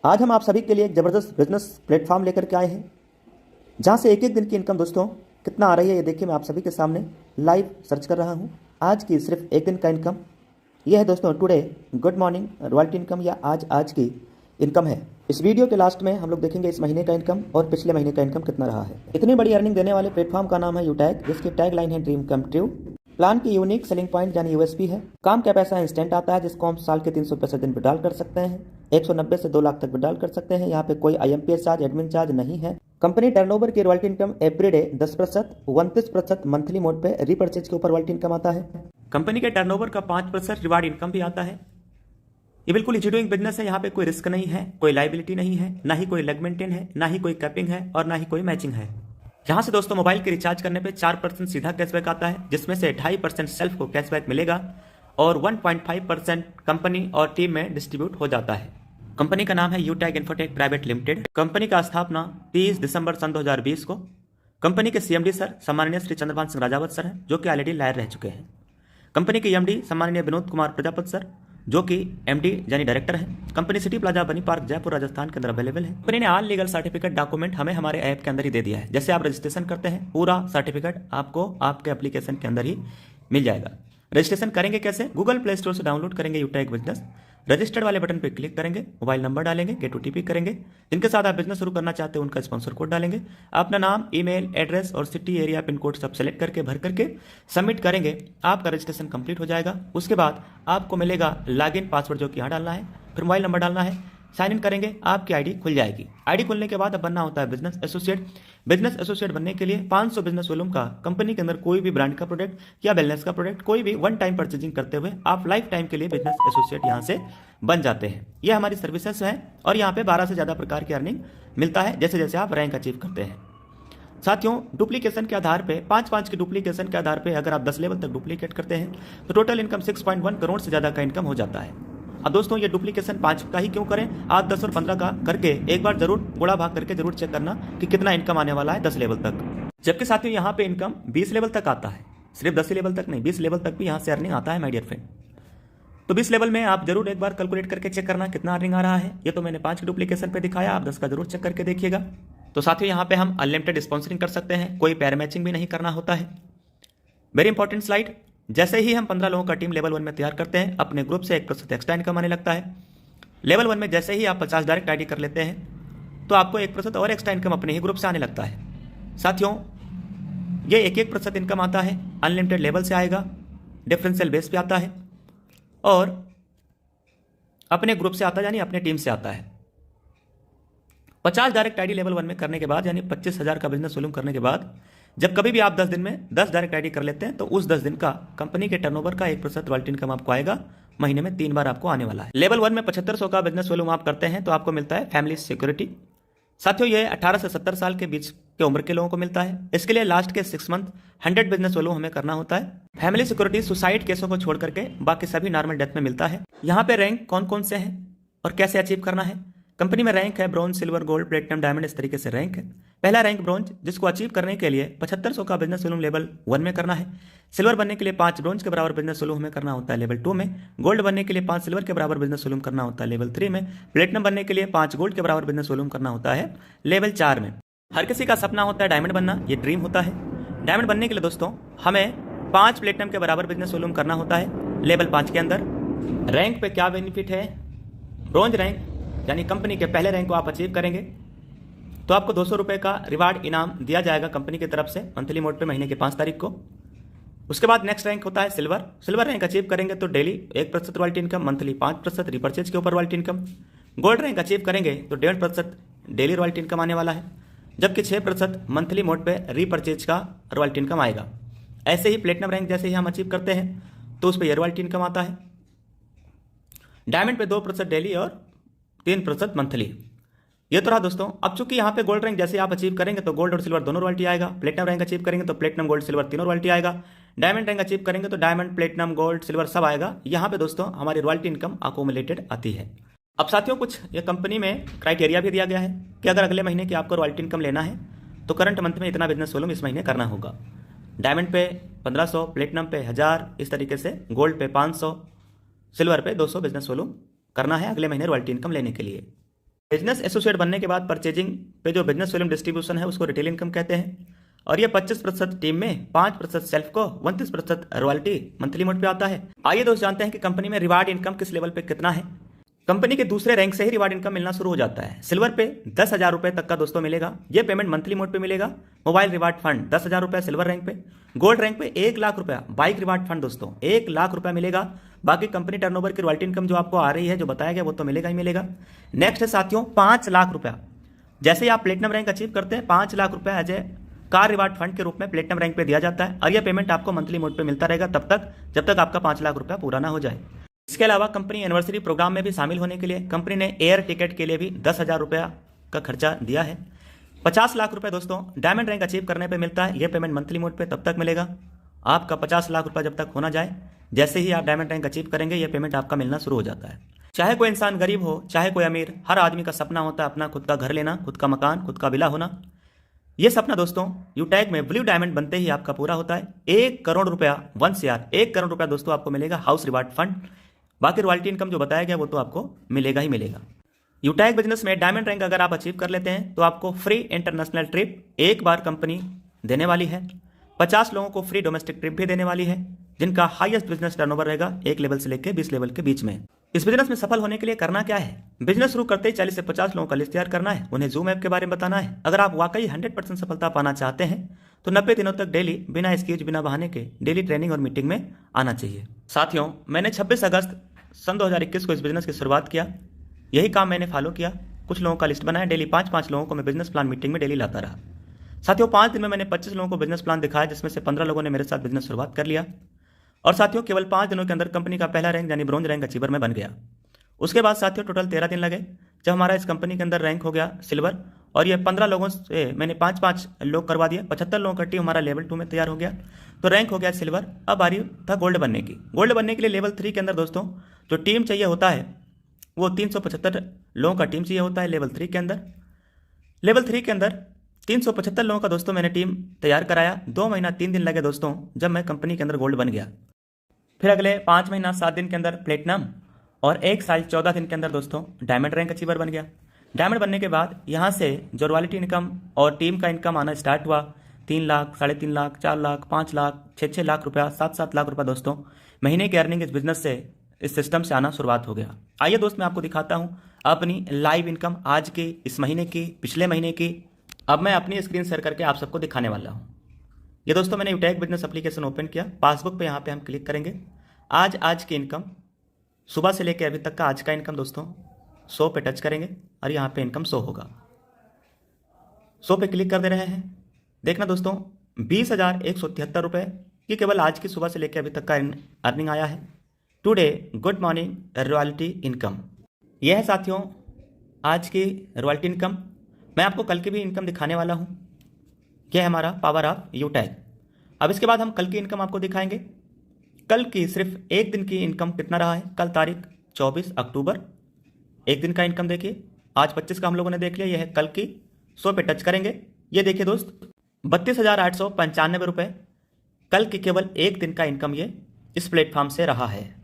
आज हम आप सभी के लिए एक ज़बरदस्त बिजनेस प्लेटफॉर्म लेकर के आए हैं, जहां से एक एक दिन की इनकम दोस्तों कितना आ रही है ये देखिए। मैं आप सभी के सामने लाइव सर्च कर रहा हूं। आज की सिर्फ एक दिन का इनकम यह है दोस्तों। Today good morning royalty income या आज की इनकम है। इस वीडियो के लास्ट में हम लोग देखेंगे इस महीने का इनकम और पिछले महीने का इनकम कितना रहा है। इतनी बड़ी अर्निंग देने वाले प्लेटफॉर्म का नाम है यूटैग, जिसकी टैग लाइन है ड्रीम कम ट्रू। प्लान की यूनिक सेलिंग पॉइंट यानी यूएसपी है। काम का पैसा इंस्टेंट आता है, जिसको हम साल के 365 दिन विड्रॉल कर सकते हैं। 190 से 2 लाख तक विड्रॉल कर सकते हैं। यहाँ पे कोई IMPS चार्ज, एडमिन चार्ज नहीं है। कंपनी टर्नओवर की royalty income everyday 10%, 29% monthly mode पे रीपर्चेज के ऊपर रॉयल्टी इनकम आता है। कंपनी के टर्नओवर का 5% रिवार्ड इनकम भी आता है। ये बिल्कुल इजी डूइंग बिजनेस है। यहाँ पे कोई रिस्क नहीं है, कोई लाइबिलिटी नहीं है, ना ही कोई लेग मेंटेन है, ना ही कोई कैपिंग है और ना ही कोई मैचिंग है। यहाँ से दोस्तों मोबाइल के रिचार्ज करने पे 4% सीधा कैशबैक आता है, जिसमें से 2.5% सेल्फ को कैशबैक मिलेगा और 1.5% कंपनी और टीम में डिस्ट्रीब्यूट हो जाता है। कंपनी का नाम है यूटैग इन्फोटेक प्राइवेट लिमिटेड। कंपनी का स्थापना 30 दिसंबर सन 2020 को। कंपनी के CMD सर सम्माननीय श्री चंद्रभान सिंह राजावत सर हैं, जो कि ऑलरेडी लायर रह चुके हैं। कंपनी के MD सम्माननीय विनोद कुमार प्रजापति सर, जो कि MD यानी डायरेक्टर है। कंपनी सिटी प्लाजा बनी पार्क जयपुर राजस्थान के अंदर अवेलेबल है। कंपनी ने ऑल लीगल सर्टिफिकेट डॉक्यूमेंट हमें हमारे ऐप के अंदर ही दे दिया है। जैसे आप रजिस्ट्रेशन करते हैं, पूरा सर्टिफिकेट आपको आपके एप्लीकेशन के अंदर ही मिल जाएगा। रजिस्ट्रेशन करेंगे कैसे? गूगल प्ले स्टोर से डाउनलोड करेंगे यूटैग बिजनेस, रजिस्टर्ड वाले बटन पर क्लिक करेंगे, मोबाइल नंबर डालेंगे, गेट OTP करेंगे। जिनके साथ आप बिजनेस शुरू करना चाहते हैं उनका स्पॉन्सर कोड डालेंगे, अपना नाम, ईमेल एड्रेस और सिटी एरिया पिन कोड सब सेलेक्ट करके भर करके सबमिट करेंगे। आपका रजिस्ट्रेशन कंप्लीट हो जाएगा। उसके बाद आपको मिलेगा लॉगिन पासवर्ड, जो कि यहाँ डालना है, फिर मोबाइल नंबर डालना है, साइन इन करेंगे, आपकी ID खुल जाएगी। ID खुलने के बाद अब बनना होता है बिजनेस एसोसिएट। बिजनेस एसोसिएट बनने के लिए 500 बिजनेस वॉल्यूम का कंपनी के अंदर कोई भी ब्रांड का प्रोडक्ट या वेलनेस का प्रोडक्ट कोई भी वन टाइम परचेजिंग करते हुए आप लाइफ टाइम के लिए बिजनेस एसोसिएट यहाँ से बन जाते हैं। ये हमारी सर्विसेज हैं और यहाँ पे 12 से ज़्यादा प्रकार की अर्निंग मिलता है जैसे जैसे आप रैंक अचीव करते हैं। साथियों, डुप्लीकेशन के आधार पे 5-5 की डुप्लीकेशन के आधार पे अगर आप 10 लेवल तक डुप्लीकेट करते हैं तो टोटल इनकम 6.1 करोड़ से ज़्यादा का इनकम हो जाता है। अब दोस्तों ये डुप्लीकेशन 5 का ही क्यों करें, 8, 10 और 15 का करके एक बार जरूर गुणा भाग करके जरूर चेक करना कि कितना इनकम आने वाला है 10 लेवल तक। जबकि साथियों यहाँ पे इनकम 20 लेवल तक आता है, सिर्फ 10 लेवल तक नहीं, 20 लेवल तक भी यहाँ से अर्निंग आता है माय डियर फ्रेंड। तो 20 लेवल में आप जरूर एक बार कैलकुलेट करके चेक करना कितना अर्निंग आ रहा है। ये तो मैंने 5 की डुप्लीकेशन पे दिखाया, आप 10 का जरूर चेक करके देखिएगा। तो साथियों यहाँ पे हम अनलिमिटेड स्पॉन्सरिंग कर सकते हैं, कोई पैर मैचिंग भी नहीं करना होता है। वेरी इंपॉर्टेंट स्लाइड, जैसे ही हम 15 लोगों का टीम लेवल 1 में तैयार करते हैं, अपने ग्रुप से 1% एक्स्ट्रा इनकम आने लगता है। लेवल 1 में जैसे ही आप 50 डायरेक्ट ID कर लेते हैं तो आपको 1% और एक्स्ट्रा इनकम अपने ही ग्रुप से आने लगता है। साथियों ये 1% इनकम आता है, अनलिमिटेड लेवल से आएगा, डिफरेंशियल बेस पे आता है और अपने ग्रुप से आता है यानी अपने टीम से आता है। 50 डायरेक्ट ID लेवल 1 में करने के बाद यानी 25,000 का बिजनेस वॉल्यूम करने के बाद जब कभी भी आप 10 दिन में 10 डायरेक्ट ID कर लेते हैं तो उस 10 दिन का कंपनी के टर्नओवर का 1% रॉयल्टी इनकम आपको आएगा। महीने में 3 बार आपको आने वाला है। लेवल 1 में 7500 का बिजनेस वॉल्यूम आप करते हैं तो आपको मिलता है फैमिली सिक्योरिटी। साथियों ये 18 से 70 साल के बीच के उम्र के लोगों को मिलता है। इसके लिए लास्ट के 6 मंथ 100 बिजनेस वॉल्यूम हमें करना होता है। फैमिली सिक्योरिटी सुसाइड केसों को छोड़ करके बाकी सभी नॉर्मल डेथ में मिलता है। यहाँ पे रैंक कौन कौन से हैं और कैसे अचीव करना है। कंपनी में रैंक है bronze, silver, gold, platinum, diamond, इस तरीके से रैंक है। पहला रैंक ब्रॉन्ज, जिसको अचीव करने के लिए 7500 का बिजनेस वॉल्यूम लेवल 1 में करना है। सिल्वर बनने के लिए 5 ब्रॉन्ज के बराबर बिजनेस वॉल्यूम हमें करना होता है लेवल 2 में। गोल्ड बनने के लिए 5 सिल्वर के बराबर बिजनेस वॉल्यूम करना होता है लेवल 3 में। प्लेटिनम बनने के लिए 5 गोल्ड के बराबर बिजनेस वॉल्यूम करना होता है लेवल 4 में। हर किसी का सपना होता है डायमंड बनना, ये ड्रीम होता है। डायमंड बनने के लिए दोस्तों हमें 5 प्लेटिनम के बराबर बिजनेस वॉल्यूम करना होता है लेवल 5 के अंदर। रैंक पे क्या बेनिफिट है? ब्रॉन्ज रैंक यानी कंपनी के पहले रैंक को आप अचीव करेंगे तो आपको 200 रुपये का रिवार्ड इनाम दिया जाएगा कंपनी की तरफ से मंथली मोड पे महीने के 5 तारीख को। उसके बाद नेक्स्ट रैंक होता है सिल्वर। सिल्वर रैंक अचीव करेंगे तो daily 1% royalty income, monthly 5% repurchase के ऊपर royalty income. Gold rank achieve करेंगे तो 1.5% डेली रॉयल्टी इनकम आने वाला है, जबकि 6% मंथली मोड पे रीपर्चेज का रॉयल्टी इनकम आएगा। ऐसे ही प्लेटिनम रैंक जैसे ही हम अचीव करते हैं तो उस पर यह रॉयल्टी इनकम आता है। डायमंड पे 2% डेली और 3% मंथली। ये तो रहा दोस्तों। अब चूंकि यहाँ पे गोल्ड रैंक जैसे आप अचीव करेंगे तो गोल्ड और सिल्वर दोनों रॉयल्टी आएगा। प्लेटिनम रैंक अचीव करेंगे तो प्लेटिनम, गोल्ड, सिल्वर तीनों रॉयल्टी आएगा। डायमंड रैंक अचीव करेंगे तो डायमंड, प्लेटिनम, गोल्ड, सिल्वर सब आएगा। यहाँ पे दोस्तों हमारी रॉयल्टी इनकम अकोमुलेटेड आती है। अब साथियों कुछ ये कंपनी में क्राइटेरिया भी दिया गया है कि अगर अगले महीने की आपको रॉयल्टी इनकम लेना है तो करंट मंथ में इतना बिजनेस वॉल्यूम इस महीने करना होगा। डायमंड पे 1500, प्लेटिनम पे 1000, इस तरीके से गोल्ड पे 500, सिल्वर पे 200 बिजनेस वॉल्यूम करना है अगले महीने रॉयल्टी इनकम लेने के लिए। बिजनेस एसोसिएट बनने के बाद परचेजिंग पे जो बिजनेस वॉल्यूम डिस्ट्रीब्यूशन है उसको रिटेल इनकम कहते हैं। और ये 25% टीम में, 5% सेल्फ को, 29% रॉयल्टी मंथली मोड पे आता है। आइए दोस्त जानते हैं कि कंपनी में रिवार्ड इनकम किस लेवल पे कितना है। कंपनी के दूसरे रैंक से ही रिवार्ड इनकम मिलना शुरू हो जाता है। सिल्वर पे 10,000 रुपए तक का दोस्तों मिलेगा। ये पेमेंट मंथली मोड पे मिलेगा। मोबाइल रिवार्ड फंड 10,000 रुपए सिल्वर रैंक पे। गोल्ड रैंक पे 1,00,000 रुपया बाइक रिवार्ड फंड दोस्तों 1,00,000 रुपया मिलेगा। बाकी कंपनी टर्नओवर की रॉयल्टी इनकम जो आपको आ रही है, जो बताया गया, वो तो मिलेगा ही मिलेगा। नेक्स्ट है साथियों 5,00,000 रुपया। जैसे ही आप प्लेटिनम रैंक अचीव करते हैं 5,00,000 रुपया as a car reward fund के रूप में प्लेटिनम रैंक पे दिया जाता है। और यह पेमेंट आपको मंथली मोड पे मिलता रहेगा तब तक जब तक आपका 5,00,000 रुपया पूरा ना हो जाए। इसके अलावा कंपनी एनिवर्सरी प्रोग्राम में भी शामिल होने के लिए कंपनी ने एयर टिकट के लिए भी 10,000 रुपया का खर्चा दिया है। 50,00,000 रुपये दोस्तों डायमंड रैंक अचीव करने पे मिलता है। यह पेमेंट मंथली मोड पे तब तक मिलेगा आपका 50,00,000 रुपया जब तक होना जाए। जैसे ही आप डायमंड रैंक अचीव करेंगे यह पेमेंट आपका मिलना शुरू हो जाता है। चाहे कोई इंसान गरीब हो चाहे कोई अमीर, हर आदमी का सपना होता है अपना खुद का घर लेना, खुद का मकान, खुद का विला होना। यह सपना दोस्तों यूटैग में ब्लू डायमंड बनते ही आपका पूरा होता है। 1 करोड़ रुपया 1 CR 1 करोड़ रुपया दोस्तों आपको मिलेगा हाउस रिवार्ड फंड। बाकी रॉयल्टी इनकम जो बताया गया वो तो आपको मिलेगा ही मिलेगा। यूटैग बिजनेस में डायमंड रैंक अगर आप अचीव कर लेते हैं तो आपको फ्री इंटरनेशनल ट्रिप एक बार कंपनी देने वाली है। 50 लोगों को फ्री डोमेस्टिक ट्रिप भी देने वाली है जिनका हाईएस्ट बिजनेस टर्नओवर रहेगा 1 लेवल से लेकर 20 लेवल के बीच में। इस बिजनेस में सफल होने के लिए करना क्या है? बिजनेस शुरू करते ही 40 से 50 लोगों का लिस्ट तैयार करना है, उन्हें जूम ऐप के बारे में बताना है। अगर आप वाकई 100% सफलता पाना चाहते हैं तो 90 दिनों तक डेली बिना एक्सक्यूज बिना बहाने के डेली ट्रेनिंग और मीटिंग में आना चाहिए। साथियों मैंने 26 अगस्त सन 2021 को इस बिजनेस की शुरुआत किया। यही काम मैंने फॉलो किया। कुछ लोगों का लिस्ट बनाया, डेली 5-5 लोगों को मैं बिजनेस प्लान मीटिंग में डेली लाता रहा। साथियों 5 दिन में मैंने 25 लोगों को बिजनेस प्लान दिखाया जिसमें से 15 लोगों ने मेरे साथ बिजनेस शुरुआत कर लिया। और साथियों केवल 5 दिनों के अंदर कंपनी का पहला रैंक यानी ब्रॉन्ज रैंक अचीवर में बन गया। उसके बाद साथियों टोटल 13 दिन लगे जब हमारा इस कंपनी के अंदर रैंक हो गया सिल्वर। और ये 15 लोगों से मैंने 5-5 लोग करवा दिया। 75 लोगों का टीम हमारा लेवल 2 में तैयार हो गया तो रैंक हो गया सिल्वर। अब बारी था गोल्ड बनने की। गोल्ड बनने के लिए लेवल 3 के अंदर दोस्तों जो टीम चाहिए होता है वो 375 लोगों का टीम चाहिए होता है लेवल 3 के अंदर। लेवल 3 के अंदर 375 लोगों का दोस्तों मैंने टीम तैयार कराया। 2 महीना 3 दिन लगे दोस्तों जब मैं कंपनी के अंदर गोल्ड बन गया। फिर अगले 5 महीना 7 दिन के अंदर प्लेटिनम और 1 साल 14 दिन के अंदर दोस्तों डायमंड रैंक अचीवर बन गया। डायमंड बनने के बाद यहाँ से जो रॉयल्टी इनकम और टीम का इनकम आना स्टार्ट हुआ 3 लाख, 3.5 लाख, 4 लाख, 5 लाख, 6 लाख रुपया, 7 लाख रुपया दोस्तों महीने की अर्निंग इस बिजनेस से, इस सिस्टम से आना शुरुआत हो गया। आइए दोस्त मैं आपको दिखाता हूँ अपनी लाइव इनकम आज की, इस महीने की, पिछले महीने की। अब मैं अपनी स्क्रीन शेयर करके आप सबको दिखाने वाला हूँ। ये दोस्तों मैंने यूटैग बिजनेस एप्लीकेशन ओपन किया। पासबुक पे यहाँ पे हम क्लिक करेंगे। आज की इनकम सुबह से लेकर अभी तक का आज का इनकम दोस्तों 100 पे टच करेंगे और यहाँ पे इनकम 100 होगा। 100 पे क्लिक कर दे रहे हैं। देखना दोस्तों 20,173 रुपये ये केवल आज की सुबह से लेकर अभी तक का अर्निंग आया है। Today good morning royalty income, यह है साथियों आज की रॉयल्टी इनकम। मैं आपको कल की भी इनकम दिखाने वाला हूँ। यह है हमारा पावर ऑफ यूटैग। अब इसके बाद हम कल की इनकम आपको दिखाएंगे। कल की सिर्फ एक दिन की इनकम कितना रहा है। कल तारीख 24 अक्टूबर, एक दिन का इनकम देखिए। आज 25 का हम लोगों ने देख लिया। यह है कल की। 100 पे टच करेंगे। ये देखिए दोस्त 32,895 रुपये कल की केवल एक दिन का इनकम ये इस प्लेटफॉर्म से रहा है।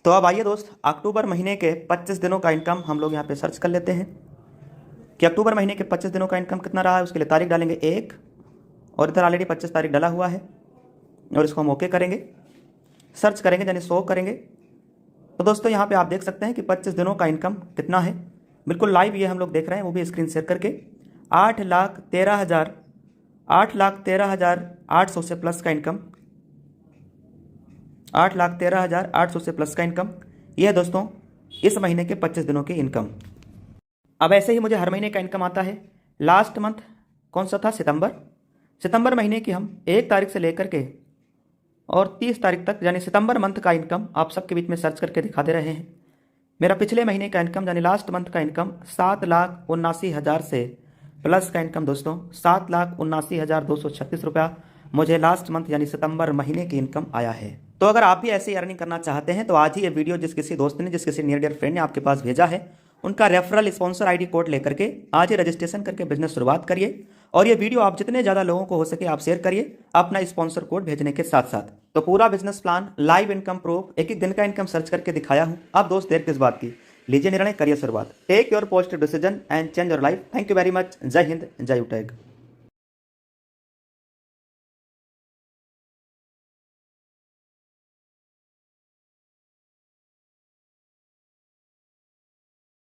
तो अब आइए दोस्त अक्टूबर महीने के 25 दिनों का इनकम हम लोग यहाँ पे सर्च कर लेते हैं कि अक्टूबर महीने के 25 दिनों का इनकम कितना रहा है। उसके लिए तारीख डालेंगे 1 और इधर ऑलरेडी 25 तारीख डाला हुआ है और इसको हम ओके करेंगे, सर्च करेंगे यानी 100 करेंगे। तो दोस्तों यहाँ पे आप देख सकते हैं कि 25 दिनों का इनकम कितना है। बिल्कुल लाइव ये हम लोग देख रहे हैं, वो भी स्क्रीन शेयर करके। 8,13,800 से प्लस का इनकम, 8,13,800 से प्लस का इनकम। यह है दोस्तों इस महीने के 25 दिनों की इनकम। अब ऐसे ही मुझे हर महीने का इनकम आता है। लास्ट मंथ कौन सा था? सितंबर महीने की हम 1 तारीख से लेकर के और 30 तारीख तक यानी सितंबर मंथ का इनकम आप सबके बीच में सर्च करके दिखा दे रहे हैं। मेरा पिछले महीने का इनकम यानी लास्ट मंथ का इनकम 7,79,000 से प्लस का इनकम दोस्तों 7,79,236 रुपया मुझे लास्ट मंथ यानी सितंबर महीने की इनकम आया है। तो अगर आप भी ऐसे ही अर्निंग करना चाहते हैं तो आज ही ये वीडियो जिस किसी दोस्त ने, जिस किसी नियर डियर फ्रेंड ने आपके पास भेजा है, उनका रेफरल स्पॉन्सर आईडी कोड लेकर के आज ही रजिस्ट्रेशन करके बिजनेस शुरुआत करिए। और ये वीडियो आप जितने ज़्यादा लोगों को हो सके आप शेयर करिए अपना स्पॉन्सर कोड भेजने के साथ साथ। तो पूरा business plan, live income proof, एक एक दिन का इनकम सर्च करके दिखाया हूँ। अब दोस्त देर किस बात की, लीजिए निर्णय, करिए शुरुआत। Take your positive decision and change your life. Thank you very much. जय हिंद, जय उटैग।